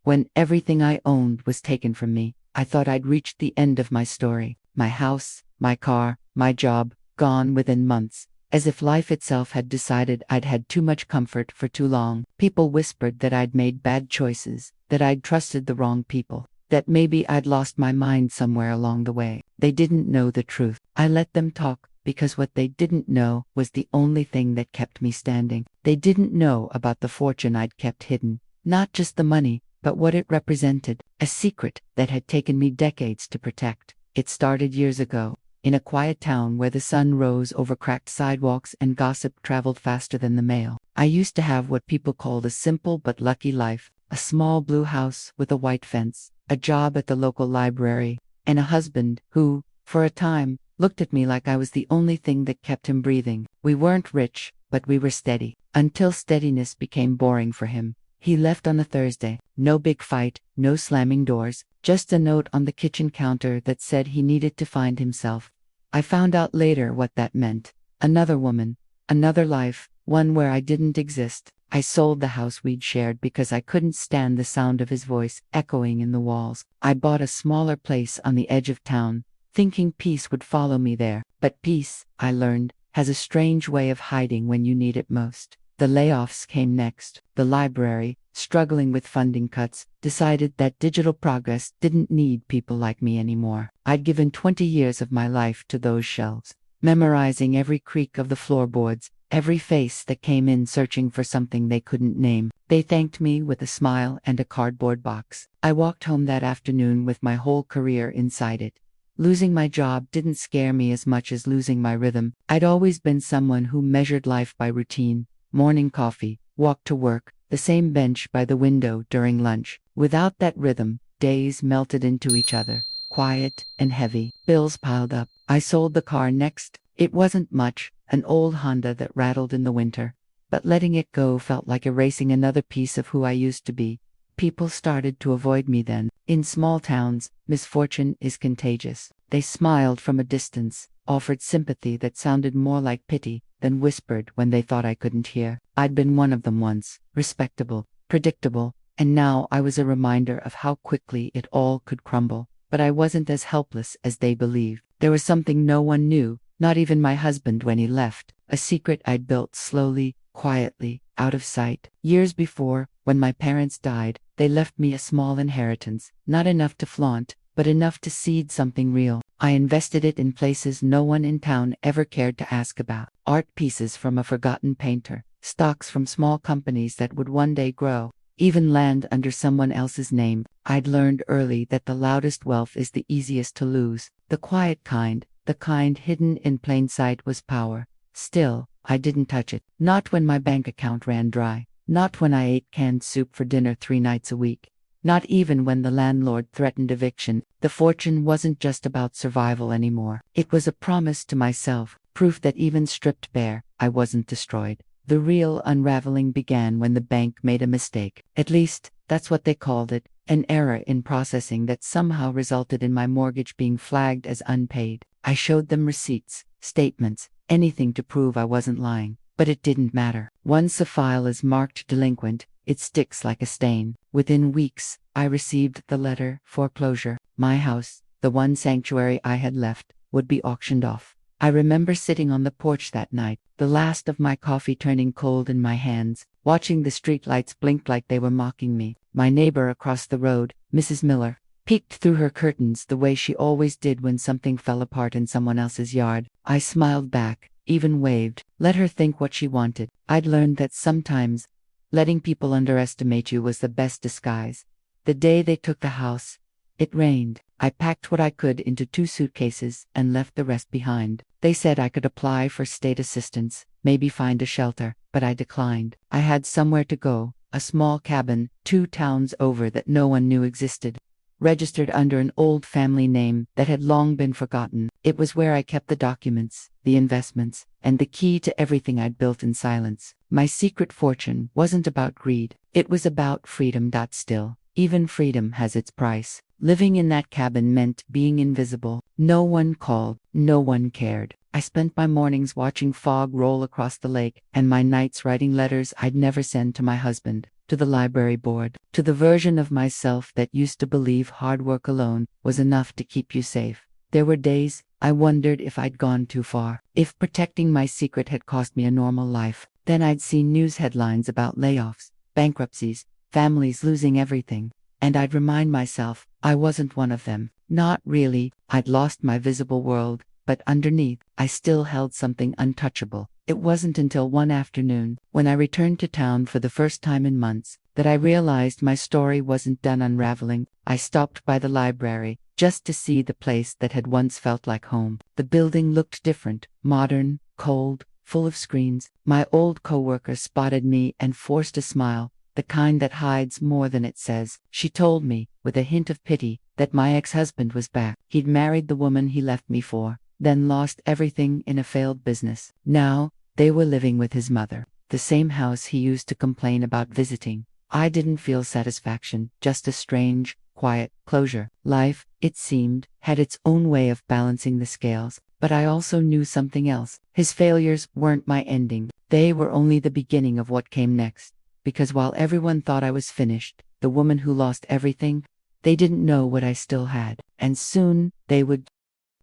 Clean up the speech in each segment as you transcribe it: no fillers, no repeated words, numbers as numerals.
When everything I owned was taken from me, I thought I'd reached the end of my story. My house, my car, my job, gone within months. As if life itself had decided I'd had too much comfort for too long. People whispered that I'd made bad choices, that I'd trusted the wrong people, that maybe I'd lost my mind somewhere along the way. They didn't know the truth. I let them talk, because what they didn't know was the only thing that kept me standing. They didn't know about the fortune I'd kept hidden, not just the money, but what it represented, a secret that had taken me decades to protect. It started years ago, in a quiet town where the sun rose over cracked sidewalks and gossip traveled faster than the mail. I used to have what people called a simple but lucky life, a small blue house with a white fence, a job at the local library, and a husband who, for a time, looked at me like I was the only thing that kept him breathing. We weren't rich, but we were steady, until steadiness became boring for him. He left on a Thursday. No big fight, no slamming doors, just a note on the kitchen counter that said he needed to find himself. I found out later what that meant. Another woman, another life, one where I didn't exist. I sold the house we'd shared because I couldn't stand the sound of his voice echoing in the walls. I bought a smaller place on the edge of town, thinking peace would follow me there. But peace, I learned, has a strange way of hiding when you need it most. The layoffs came next. The library, struggling with funding cuts, decided that digital progress didn't need people like me anymore. I'd given 20 years of my life to those shelves, memorizing every creak of the floorboards, every face that came in searching for something they couldn't name. They thanked me with a smile and a cardboard box. I walked home that afternoon with my whole career inside it. Losing my job didn't scare me as much as losing my rhythm. I'd always been someone who measured life by routine. Morning coffee, walk to work, the same bench by the window during lunch. Without that rhythm, days melted into each other, quiet and heavy. Bills piled up. I sold the car next. It wasn't much, an old Honda that rattled in the winter. But letting it go felt like erasing another piece of who I used to be. People started to avoid me then. In small towns, misfortune is contagious. They smiled from a distance, offered sympathy that sounded more like pity, then whispered when they thought I couldn't hear. I'd been one of them once, respectable, predictable, and now I was a reminder of how quickly it all could crumble. But I wasn't as helpless as they believed. There was something no one knew, not even my husband when he left, a secret I'd built slowly, quietly, out of sight. Years before, when my parents died, they left me a small inheritance, not enough to flaunt, but enough to seed something real. I invested it in places no one in town ever cared to ask about. Art pieces from a forgotten painter, stocks from small companies that would one day grow, even land under someone else's name. I'd learned early that the loudest wealth is the easiest to lose. The quiet kind, the kind hidden in plain sight, was power. Still, I didn't touch it. Not when my bank account ran dry. Not when I ate canned soup for dinner 3 nights a week. Not even when the landlord threatened eviction. The fortune wasn't just about survival anymore. It was a promise to myself, proof that even stripped bare, I wasn't destroyed. The real unraveling began when the bank made a mistake. At least, that's what they called it, an error in processing that somehow resulted in my mortgage being flagged as unpaid. I showed them receipts, statements, anything to prove I wasn't lying. But it didn't matter. Once a file is marked delinquent, it sticks like a stain. Within weeks, I received the letter: foreclosure. My house, the one sanctuary I had left, would be auctioned off. I remember sitting on the porch that night, the last of my coffee turning cold in my hands, watching the streetlights blink like they were mocking me. My neighbor across the road, Mrs. Miller, peeked through her curtains the way she always did when something fell apart in someone else's yard. I smiled back, even waved, let her think what she wanted. I'd learned that sometimes, letting people underestimate you was the best disguise. The day they took the house, it rained. I packed what I could into 2 suitcases and left the rest behind. They said I could apply for state assistance, maybe find a shelter, but I declined. I had somewhere to go, a small cabin, 2 towns over that no one knew existed, registered under an old family name that had long been forgotten. It was where I kept the documents, the investments, and the key to everything I'd built in silence. My secret fortune wasn't about greed. It was about freedom. Still, even freedom has its price. Living in that cabin meant being invisible. No one called, no one cared. I spent my mornings watching fog roll across the lake, and my nights writing letters I'd never send to my husband. to the library board, to the version of myself that used to believe hard work alone was enough to keep you safe. There were days I wondered if I'd gone too far, if protecting my secret had cost me a normal life. Then I'd see news headlines about layoffs, bankruptcies, families losing everything, and I'd remind myself I wasn't one of them. Not really. I'd lost my visible world, but underneath, I still held something untouchable. It wasn't until one afternoon, when I returned to town for the first time in months, that I realized my story wasn't done unraveling. I stopped by the library, just to see the place that had once felt like home. The building looked different, modern, cold, full of screens. My old coworker spotted me and forced a smile, the kind that hides more than it says. She told me, with a hint of pity, that my ex-husband was back. He'd married the woman he left me for, then lost everything in a failed business. Now, they were living with his mother, the same house he used to complain about visiting. I didn't feel satisfaction, just a strange, quiet closure. Life, it seemed, had its own way of balancing the scales, but I also knew something else. His failures weren't my ending. They were only the beginning of what came next. Because while everyone thought I was finished, the woman who lost everything, they didn't know what I still had. And soon, they would.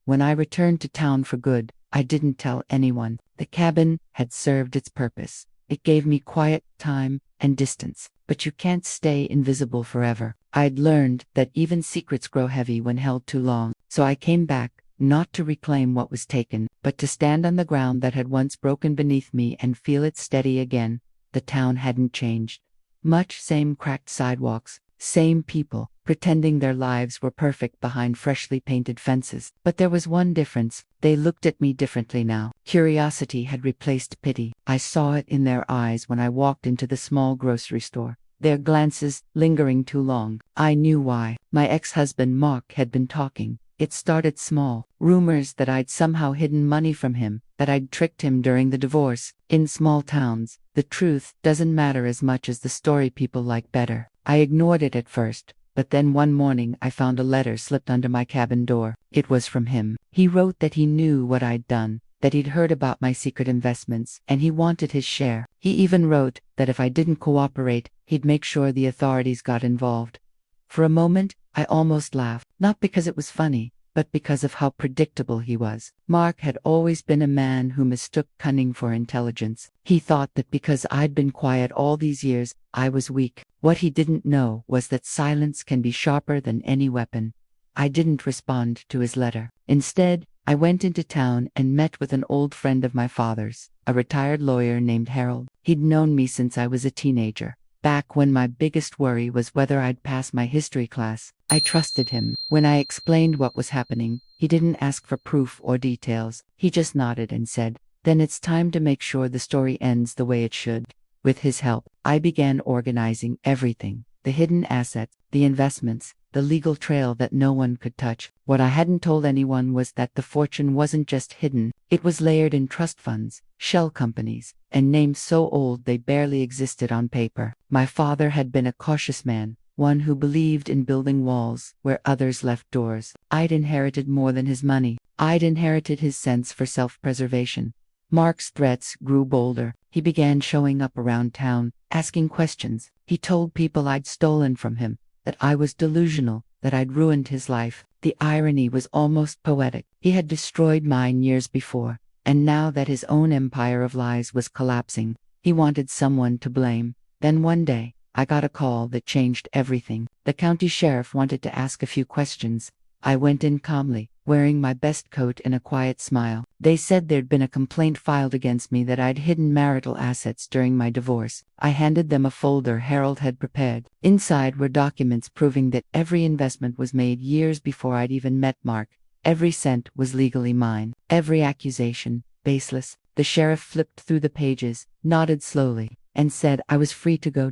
When I returned to town for good, I didn't tell anyone. The cabin had served its purpose. It gave me quiet, time, and distance. But you can't stay invisible forever. I'd learned that even secrets grow heavy when held too long. So I came back, not to reclaim what was taken, but to stand on the ground that had once broken beneath me and feel it steady again. The town hadn't changed. Much same cracked sidewalks, same people, pretending their lives were perfect behind freshly painted fences. But there was one difference. They looked at me differently now. Curiosity had replaced pity. I saw it in their eyes when I walked into the small grocery store. Their glances lingering too long. I knew why. My ex-husband Mark had been talking. It started small. Rumors that I'd somehow hidden money from him, that I'd tricked him during the divorce. In small towns, the truth doesn't matter as much as the story people like better. I ignored it at first, but then one morning I found a letter slipped under my cabin door. It was from him. He wrote that he knew what I'd done, that he'd heard about my secret investments, and he wanted his share. He even wrote that if I didn't cooperate, he'd make sure the authorities got involved. For a moment, I almost laughed, not because it was funny, but because of how predictable he was. Mark had always been a man who mistook cunning for intelligence. He thought that because I'd been quiet all these years, I was weak. What he didn't know was that silence can be sharper than any weapon. I didn't respond to his letter. Instead, I went into town and met with an old friend of my father's, a retired lawyer named Harold. He'd known me since I was a teenager, back when my biggest worry was whether I'd pass my history class. I trusted him. When I explained what was happening, he didn't ask for proof or details. He just nodded and said, "Then it's time to make sure the story ends the way it should." With his help, I began organizing everything: the hidden assets, the investments, the legal trail that no one could touch. What I hadn't told anyone was that the fortune wasn't just hidden, it was layered in trust funds, shell companies, and names so old they barely existed on paper. My father had been a cautious man, one who believed in building walls where others left doors. I'd inherited more than his money. I'd inherited his sense for self-preservation. Mark's threats grew bolder. He began showing up around town, asking questions. He told people I'd stolen from him, that I was delusional, that I'd ruined his life. The irony was almost poetic. He had destroyed mine years before, and now that his own empire of lies was collapsing, he wanted someone to blame. Then one day, I got a call that changed everything. The county sheriff wanted to ask a few questions. I went in calmly, wearing my best coat and a quiet smile. They said there'd been a complaint filed against me that I'd hidden marital assets during my divorce. I handed them a folder Harold had prepared. Inside were documents proving that every investment was made years before I'd even met Mark. Every cent was legally mine. Every accusation, baseless. The sheriff flipped through the pages, nodded slowly, and said I was free to go.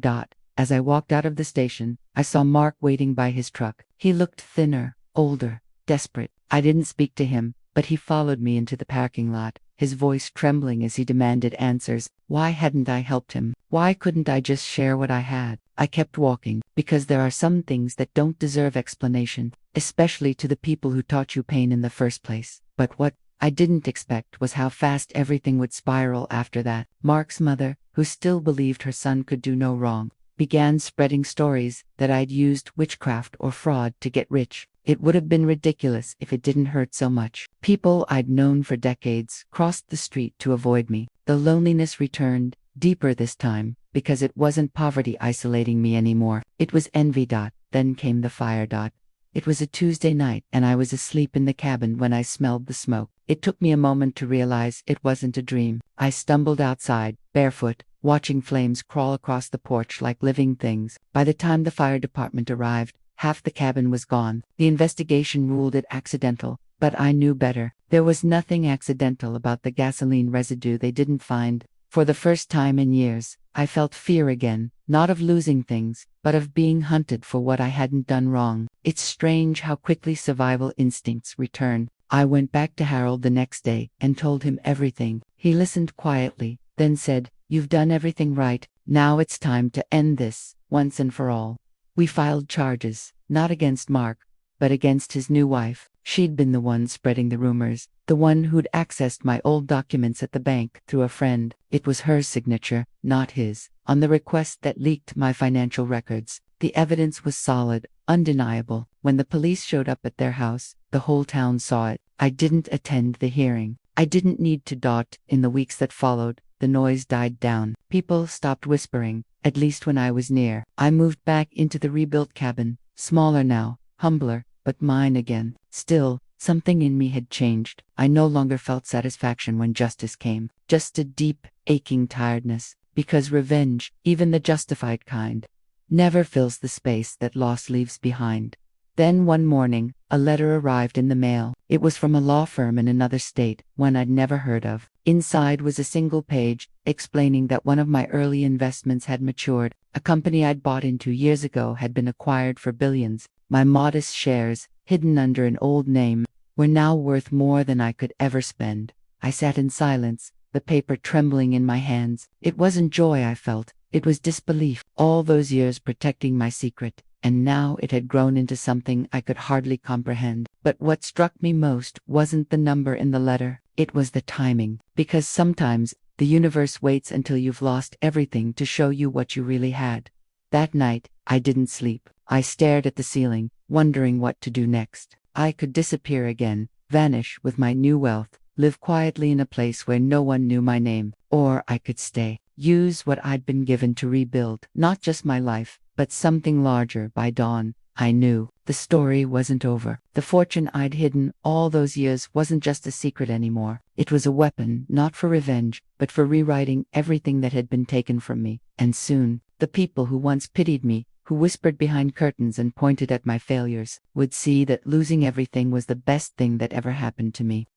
As I walked out of the station, I saw Mark waiting by his truck. He looked thinner, older, desperate. I didn't speak to him, but he followed me into the parking lot, his voice trembling as he demanded answers. Why hadn't I helped him? Why couldn't I just share what I had? I kept walking, because there are some things that don't deserve explanation, especially to the people who taught you pain in the first place. But what I didn't expect was how fast everything would spiral after that. Mark's mother, who still believed her son could do no wrong, began spreading stories that I'd used witchcraft or fraud to get rich. It would have been ridiculous if it didn't hurt so much. People I'd known for decades crossed the street to avoid me. The loneliness returned, deeper this time, because it wasn't poverty isolating me anymore. It was envy. Then came the fire. It was a Tuesday night, and I was asleep in the cabin when I smelled the smoke. It took me a moment to realize it wasn't a dream. I stumbled outside, barefoot, watching flames crawl across the porch like living things. By the time the fire department arrived, half the cabin was gone. The investigation ruled it accidental, but I knew better. There was nothing accidental about the gasoline residue they didn't find. For the first time in years, I felt fear again, not of losing things, but of being hunted for what I hadn't done wrong. It's strange how quickly survival instincts return. I went back to Harold the next day and told him everything. He listened quietly, then said, "You've done everything right. Now it's time to end this, once and for all." We filed charges, not against Mark, but against his new wife. She'd been the one spreading the rumors, the one who'd accessed my old documents at the bank through a friend. It was her signature, not his, on the request that leaked my financial records. The evidence was solid, undeniable. When the police showed up at their house, the whole town saw it. I didn't attend the hearing. I didn't need to. In the weeks that followed, the noise died down. People stopped whispering, at least when I was near. I moved back into the rebuilt cabin, smaller now, humbler, but mine again. Still, something in me had changed. I no longer felt satisfaction when justice came, just a deep, aching tiredness, because revenge, even the justified kind, never fills the space that loss leaves behind. Then one morning, a letter arrived in the mail. It was from a law firm in another state, one I'd never heard of. Inside was a single page, explaining that one of my early investments had matured. A company I'd bought into years ago had been acquired for billions. My modest shares, hidden under an old name, were now worth more than I could ever spend. I sat in silence, the paper trembling in my hands. It wasn't joy I felt, it was disbelief. All those years protecting my secret, and now it had grown into something I could hardly comprehend. But what struck me most wasn't the number in the letter, it was the timing. Because sometimes, the universe waits until you've lost everything to show you what you really had. That night, I didn't sleep. I stared at the ceiling, wondering what to do next. I could disappear again, vanish with my new wealth, live quietly in a place where no one knew my name. Or I could stay, use what I'd been given to rebuild, not just my life, but something larger. By dawn, I knew the story wasn't over. The fortune I'd hidden all those years wasn't just a secret anymore. It was a weapon, not for revenge, but for rewriting everything that had been taken from me. And soon, the people who once pitied me, who whispered behind curtains and pointed at my failures, would see that losing everything was the best thing that ever happened to me.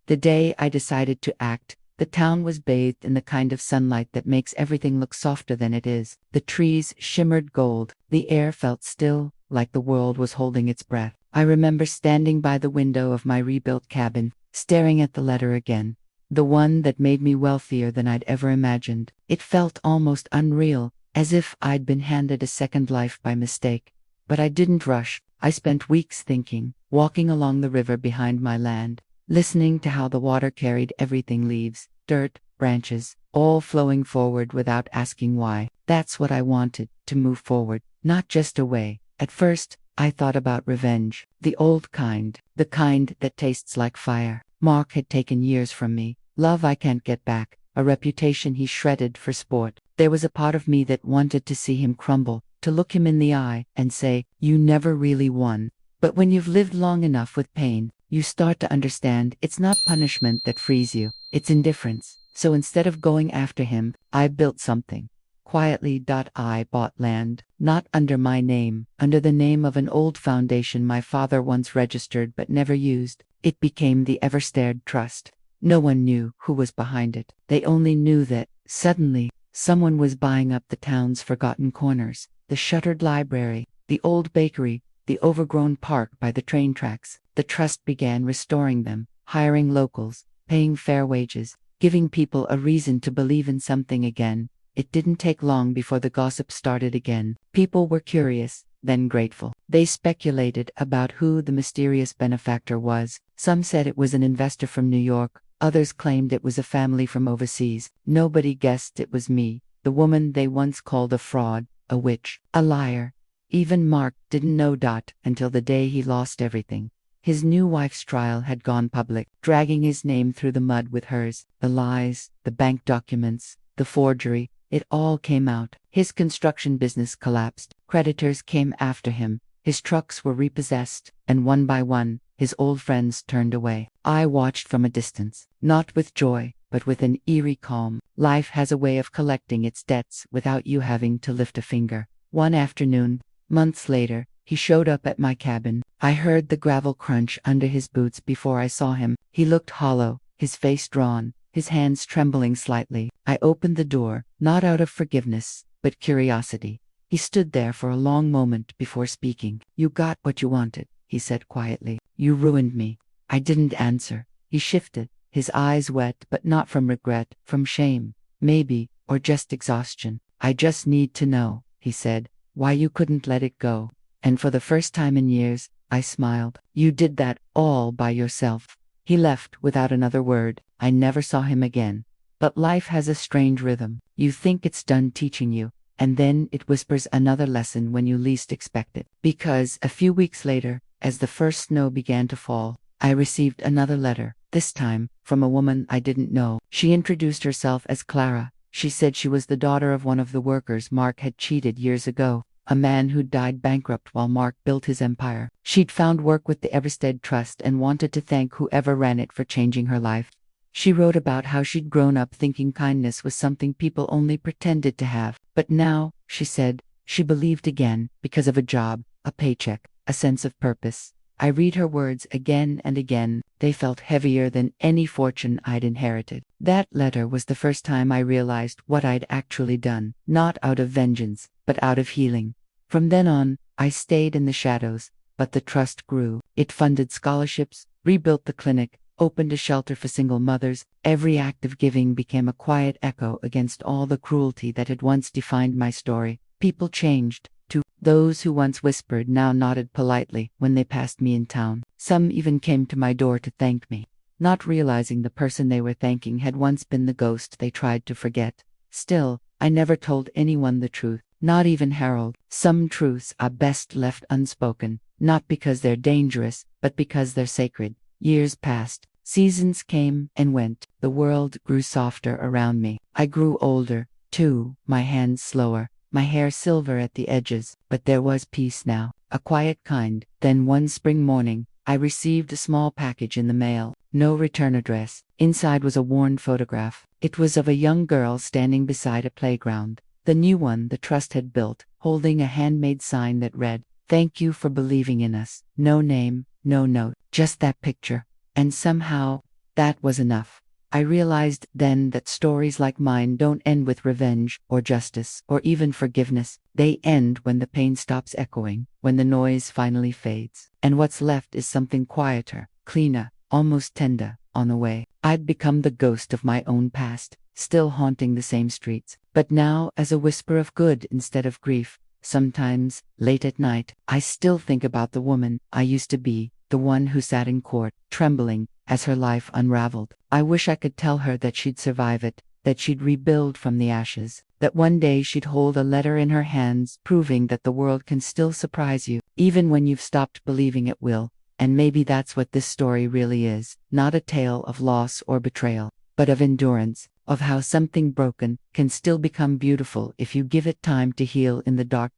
The day I decided to act, the town was bathed in the kind of sunlight that makes everything look softer than it is. The trees shimmered gold, the air felt still, like the world was holding its breath. I remember standing by the window of my rebuilt cabin, staring at the letter again, the one that made me wealthier than I'd ever imagined. It felt almost unreal, as if I'd been handed a second life by mistake. But I didn't rush. I spent weeks thinking, walking along the river behind my land, listening to how the water carried everything: leaves, dirt, branches, all flowing forward without asking why. That's what I wanted, to move forward, not just away. At first, I thought about revenge, the old kind, the kind that tastes like fire. Mark had taken years from me, love I can't get back, a reputation he shredded for sport. There was a part of me that wanted to see him crumble, to look him in the eye and say, "You never really won." But when you've lived long enough with pain, you start to understand it's not punishment that frees you, it's indifference. So instead of going after him, I built something. Quietly. I bought land, not under my name, under the name of an old foundation my father once registered but never used. It became the Everstead Trust. No one knew who was behind it. They only knew that, suddenly, someone was buying up the town's forgotten corners, the shuttered library, the old bakery, the overgrown park by the train tracks. The trust began restoring them, hiring locals, paying fair wages, giving people a reason to believe in something again. It didn't take long before the gossip started again. People were curious, then grateful. They speculated about who the mysterious benefactor was. Some said it was an investor from New York. Others claimed it was a family from overseas. Nobody guessed it was me, the woman they once called a fraud, a witch, a liar. Even Mark didn't know until the day he lost everything. His new wife's trial had gone public, dragging his name through the mud with hers. The lies, the bank documents, the forgery, it all came out. His construction business collapsed. Creditors came after him. His trucks were repossessed, and one by one, his old friends turned away. I watched from a distance, not with joy, but with an eerie calm. Life has a way of collecting its debts without you having to lift a finger. One afternoon, months later, he showed up at my cabin. I heard the gravel crunch under his boots before I saw him. He looked hollow, his face drawn, his hands trembling slightly. I opened the door, not out of forgiveness, but curiosity. He stood there for a long moment before speaking. "You got what you wanted," he said quietly. "You ruined me." I didn't answer. He shifted, his eyes wet, but not from regret, from shame, maybe, or just exhaustion. "I just need to know," he said, "why you couldn't let it go." And for the first time in years, I smiled. "You did that all by yourself." He left without another word. I never saw him again. But life has a strange rhythm. You think it's done teaching you, and then it whispers another lesson when you least expect it. Because a few weeks later, as the first snow began to fall, I received another letter, this time from a woman I didn't know. She introduced herself as Clara. She said she was the daughter of one of the workers Mark had cheated years ago, a man who died bankrupt while Mark built his empire. She'd found work with the Everstead Trust and wanted to thank whoever ran it for changing her life. She wrote about how she'd grown up thinking kindness was something people only pretended to have. But now, she said, she believed again, because of a job, a paycheck, a sense of purpose. I read her words again and again. They felt heavier than any fortune I'd inherited. That letter was the first time I realized what I'd actually done, not out of vengeance, but out of healing. From then on, I stayed in the shadows, but the trust grew. It funded scholarships, rebuilt the clinic, opened a shelter for single mothers. Every act of giving became a quiet echo against all the cruelty that had once defined my story. People changed, too. Those who once whispered now nodded politely when they passed me in town. Some even came to my door to thank me, not realizing the person they were thanking had once been the ghost they tried to forget. Still, I never told anyone the truth, not even Harold. Some truths are best left unspoken, not because they're dangerous, but because they're sacred. Years passed. Seasons came and went. The world grew softer around me. I grew older, too, my hands slower, my hair silver at the edges. But there was peace now, a quiet kind. Then one spring morning, I received a small package in the mail. No return address. Inside was a worn photograph. It was of a young girl standing beside a playground, the new one the trust had built, holding a handmade sign that read, "Thank you for believing in us." No name, no note, just that picture. And somehow, that was enough. I realized then that stories like mine don't end with revenge, or justice, or even forgiveness. They end when the pain stops echoing, when the noise finally fades. And what's left is something quieter, cleaner, almost tender, on the way. I'd become the ghost of my own past, still haunting the same streets, but now as a whisper of good instead of grief. Sometimes, late at night, I still think about the woman I used to be, the one who sat in court, trembling, as her life unraveled. I wish I could tell her that she'd survive it, that she'd rebuild from the ashes, that one day she'd hold a letter in her hands proving that the world can still surprise you, even when you've stopped believing it will. And maybe that's what this story really is, not a tale of loss or betrayal, but of endurance, of how something broken can still become beautiful if you give it time to heal in the dark.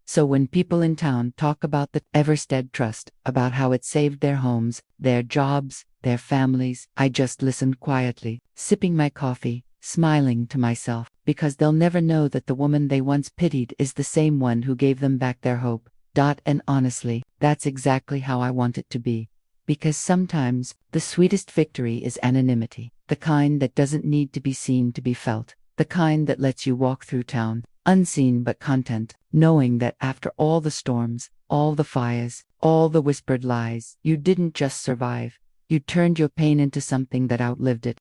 So when people in town talk about the Everstead Trust, about how it saved their homes, their jobs, their families, I just listened quietly, sipping my coffee, smiling to myself, because they'll never know that the woman they once pitied is the same one who gave them back their hope. And honestly, that's exactly how I want it to be. Because sometimes, the sweetest victory is anonymity, the kind that doesn't need to be seen to be felt, the kind that lets you walk through town, unseen but content, knowing that after all the storms, all the fires, all the whispered lies, you didn't just survive. You turned your pain into something that outlived it.